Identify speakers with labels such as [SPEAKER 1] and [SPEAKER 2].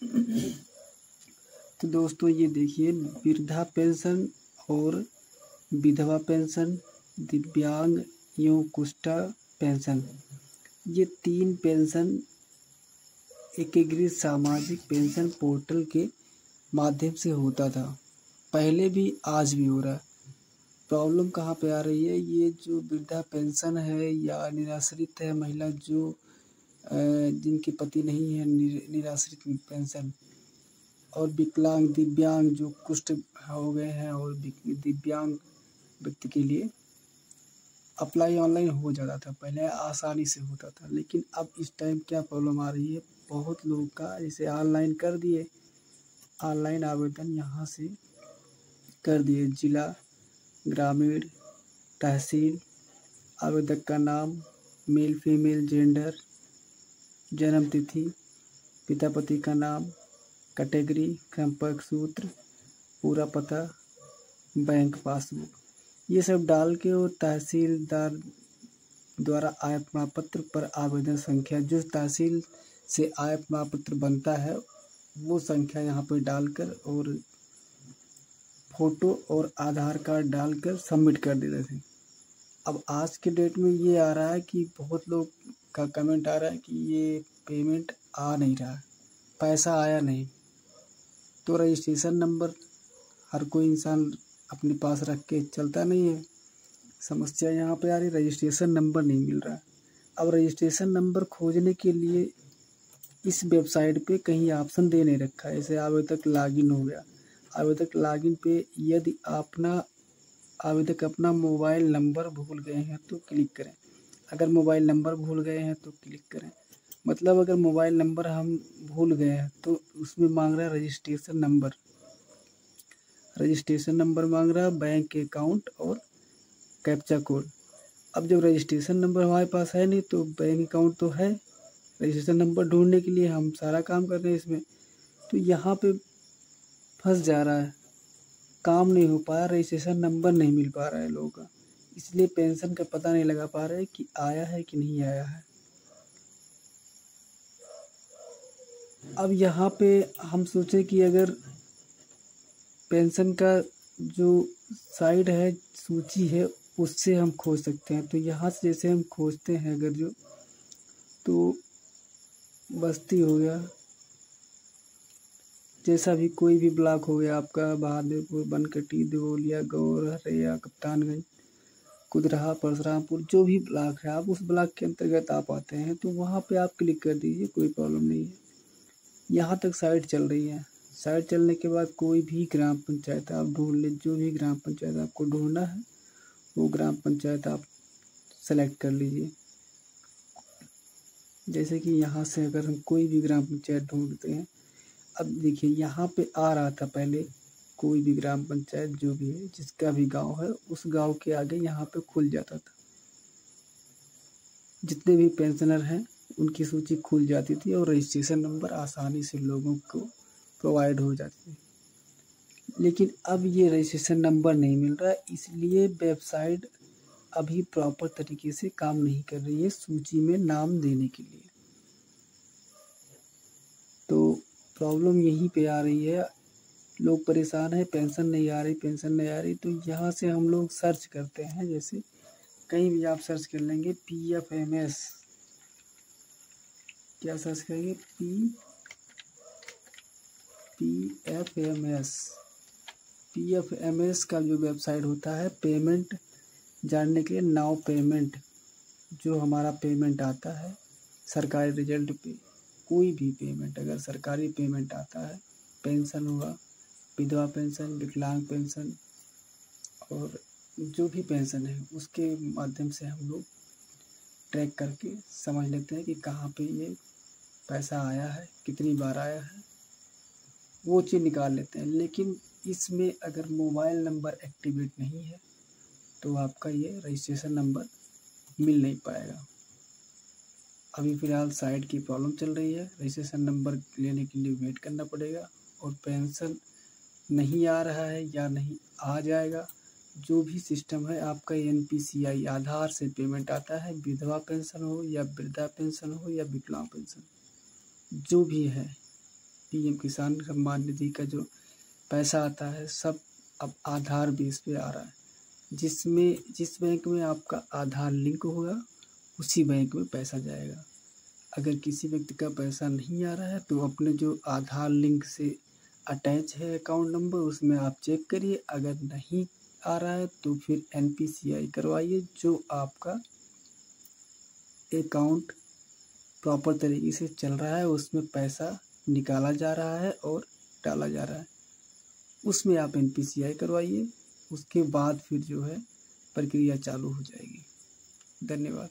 [SPEAKER 1] तो दोस्तों ये देखिए, वृद्धा पेंशन और विधवा पेंशन, दिव्यांग एवं कुष्ठा पेंशन, ये 3 पेंशन एकीकृत सामाजिक पेंशन पोर्टल के माध्यम से होता था। पहले भी आज भी हो रहा है। प्रॉब्लम कहाँ पे आ रही है, ये जो वृद्धा पेंशन है या निराश्रित है महिला जो जिनके पति नहीं है, निराश्रित पेंशन, और विकलांग दिव्यांग जो कुष्ठ हो गए हैं और दिव्यांग व्यक्ति के लिए अप्लाई ऑनलाइन हो जाता था, पहले आसानी से होता था। लेकिन अब इस टाइम क्या प्रॉब्लम आ रही है, बहुत लोगों का इसे ऑनलाइन कर दिए, ऑनलाइन आवेदन यहाँ से कर दिए। जिला, ग्रामीण, तहसील, आवेदक का नाम, मेल फीमेल जेंडर, जन्म तिथि, पिता पति का नाम, कैटेगरी, संपर्क सूत्र, पूरा पता, बैंक पासबुक, ये सब डाल के और तहसीलदार द्वारा आय प्रमाण पत्र पर आवेदन संख्या, जो तहसील से आय प्रमाण पत्र बनता है वो संख्या यहाँ पर डालकर और फोटो और आधार कार्ड डालकर सबमिट कर देते थे। अब आज के डेट में ये आ रहा है कि बहुत लोग का कमेंट आ रहा है कि ये पेमेंट आ नहीं रहा है, पैसा आया नहीं। तो रजिस्ट्रेशन नंबर हर कोई इंसान अपने पास रख के चलता नहीं है। समस्या यहाँ पे आ रही, रजिस्ट्रेशन नंबर नहीं मिल रहा है। अब रजिस्ट्रेशन नंबर खोजने के लिए इस वेबसाइट पे कहीं ऑप्शन दे नहीं रखा है। जैसे आवेदक लॉगिन हो गया, आवेदक लॉगिन पे यदि आवेदक अपना मोबाइल नंबर भूल गए हैं तो क्लिक करें। अगर मोबाइल नंबर भूल गए हैं तो क्लिक करें। मतलब अगर मोबाइल नंबर हम भूल गए हैं तो उसमें मांग रहा है रजिस्ट्रेशन नंबर, रजिस्ट्रेशन नंबर मांग रहा है, बैंक अकाउंट और कैप्चा कोड। अब जब रजिस्ट्रेशन नंबर हमारे पास है नहीं तो बैंक अकाउंट तो है, रजिस्ट्रेशन नंबर ढूंढने के लिए हम सारा काम कर रहे हैं इसमें, तो यहाँ पे फंस जा रहा है, काम नहीं हो पा रहा, रजिस्ट्रेशन नंबर नहीं मिल पा रहा है लोगों का, इसलिए पेंशन का पता नहीं लगा पा रहे कि आया है कि नहीं आया है। अब यहाँ पे हम सोचे कि अगर पेंशन का जो साइट है, सूची है, उससे हम खोज सकते हैं। तो यहाँ से जैसे हम खोजते हैं अगर जो, तो बस्ती हो गया, जैसा भी कोई भी ब्लॉक हो गया आपका, बहादुरपुर, बनकटी, देवोलिया, गौर, हरैया, कप्तानगंज, कुदराहा, परशुरामपुर, जो भी ब्लॉक है आप उस ब्लॉक के अंतर्गत आप आते हैं तो वहाँ पे आप क्लिक कर दीजिए, कोई प्रॉब्लम नहीं है। यहाँ तक साइट चल रही है। साइट चलने के बाद कोई भी ग्राम पंचायत आप ढूंढ ले, जो भी ग्राम पंचायत आपको ढूंढना है वो ग्राम पंचायत आप सेलेक्ट कर लीजिए। जैसे कि यहाँ से अगर हम कोई भी ग्राम पंचायत ढूंढते हैं, अब देखिए यहाँ पे आ रहा था पहले कोई भी ग्राम पंचायत जो भी है, जिसका भी गांव है, उस गांव के आगे यहाँ पे खुल जाता था, जितने भी पेंशनर हैं उनकी सूची खुल जाती थी और रजिस्ट्रेशन नंबर आसानी से लोगों को प्रोवाइड हो जाती थी। लेकिन अब ये रजिस्ट्रेशन नंबर नहीं मिल रहा है, इसलिए वेबसाइट अभी प्रॉपर तरीके से काम नहीं कर रही है सूची में नाम देने के लिए। तो प्रॉब्लम यहीं पे आ रही है, लोग परेशान है, पेंशन नहीं आ रही, पेंशन नहीं आ रही। तो यहाँ से हम लोग सर्च करते हैं, जैसे कहीं भी आप सर्च कर लेंगे PFMS, क्या सर्च करेंगे, PFMS का जो वेबसाइट होता है पेमेंट जानने के लिए, नाउ पेमेंट, जो हमारा पेमेंट आता है सरकारी रिजल्ट पे, कोई भी पेमेंट अगर सरकारी पेमेंट आता है, पेंशन हुआ, विधवा पेंशन, विकलांग पेंशन और जो भी पेंशन है, उसके माध्यम से हम लोग ट्रैक करके समझ लेते हैं कि कहाँ पे ये पैसा आया है, कितनी बार आया है, वो चीज़ निकाल लेते हैं। लेकिन इसमें अगर मोबाइल नंबर एक्टिवेट नहीं है तो आपका ये रजिस्ट्रेशन नंबर मिल नहीं पाएगा। अभी फ़िलहाल साइट की प्रॉब्लम चल रही है, रजिस्ट्रेशन नंबर लेने के लिए वेट करना पड़ेगा, और पेंशन नहीं आ रहा है या नहीं आ जाएगा। जो भी सिस्टम है आपका NPCI आधार से पेमेंट आता है, विधवा पेंशन हो या वृद्धा पेंशन हो या विकलांग पेंशन, जो भी है पीएम किसान सम्मान निधि का जो पैसा आता है सब अब आधार बेस पे आ रहा है, जिस बैंक में आपका आधार लिंक होगा उसी बैंक में पैसा जाएगा। अगर किसी व्यक्ति का पैसा नहीं आ रहा है तो अपने जो आधार लिंक से अटैच है अकाउंट नंबर उसमें आप चेक करिए, अगर नहीं आ रहा है तो फिर NPCI करवाइए, जो आपका अकाउंट प्रॉपर तरीके से चल रहा है, उसमें पैसा निकाला जा रहा है और डाला जा रहा है, उसमें आप NPCI करवाइए। उसके बाद फिर जो है प्रक्रिया चालू हो जाएगी। धन्यवाद।